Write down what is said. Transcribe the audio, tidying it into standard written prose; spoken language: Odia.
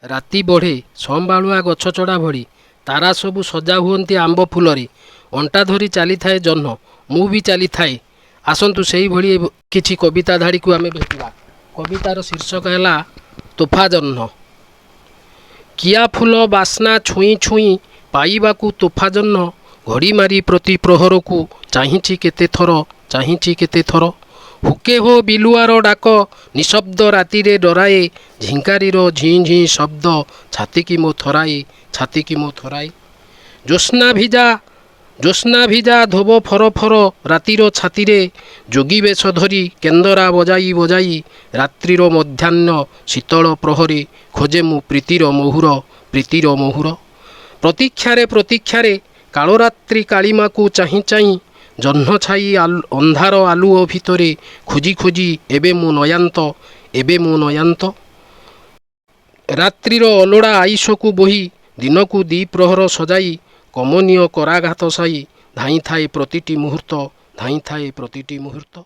ରାତି ବଢ଼େ ସମ୍ବାଳୁଆ ଗଛଚଢ଼ା ଭଳି ତାରା ସବୁ ସଜା ହୁଅନ୍ତି ଆମ୍ବ ଫୁଲରେ। ଅଣ୍ଟା ଧରି ଚାଲିଥାଏ ଜହ୍ନ, ମୁଁ ବି ଚାଲିଥାଏ। ଆସନ୍ତୁ ସେହିଭଳି କିଛି କବିତା ଧାଡ଼ିକୁ ଆମେ ଭେଟିବା। କବିତାର ଶୀର୍ଷକ ହେଲା ତୋଫା ଜହ୍ନ। କିଆ ଫୁଲ ବାସ୍ନା ଛୁଇଁ ଛୁଇଁ ପାଇବାକୁ ତୋଫା ଜହ୍ନ ଘଡ଼ି ମାରି ପ୍ରତି ପ୍ରହରକୁ ଚାହିଁଛି କେତେ ଥର, ଚାହିଁଛି କେତେ ଥର। ହୁକେ ହୋ ବିଲୁଆର ଡାକ ନିଶବ୍ଦ ରାତିରେ ଡରାଏ, ଝିଙ୍କାରୀର ଝିଁ ଝିଁ ଶବ୍ଦ ଛାତିକି ମୋ ଥରାଏ, ଛାତିକି ମୋ ଥରାଏ। ଜ୍ୟୋତ୍ସ୍ନା ଭିଜା ଧୋବ ଫର ଫର ରାତିର ଛାତିରେ, ଯୋଗୀ ବେଶ ଧରି କେନ୍ଦରା ବଜାଇ ବଜାଇ ରାତ୍ରିର ମଧ୍ୟାହ୍ନ ଶୀତଳ ପ୍ରହରେ ଖୋଜେ ମୁଁ ପ୍ରୀତିର ମହୁର, ପ୍ରୀତିର ମହୁର। ପ୍ରତୀକ୍ଷାରେ ପ୍ରତୀକ୍ଷାରେ କାଳରାତ୍ରି କାଳିମାକୁ ଚାହିଁ ଚାହିଁ ଜହ୍ନ ଛାଇ ଅନ୍ଧାର ଆଲୁଅ ଭିତରେ ଖୋଜି ଖୋଜି ଏବେ ମୁଁ ନୟାନ୍ତ, ଏବେ ମୁଁ ନୟାନ୍ତ। ରାତ୍ରିର ଅଲୋଡ଼ା ଆଇସକୁ ବୋହି ଦିନକୁ ଦ୍ୱିପ୍ରହର ସଜାଇ କମନୀୟ କରାଘାତ ସାଇ ଧାଇଁଥାଏ ପ୍ରତିଟି ମୁହୂର୍ତ୍ତ, ଧାଇଁଥାଏ ପ୍ରତିଟି ମୁହୂର୍ତ୍ତ।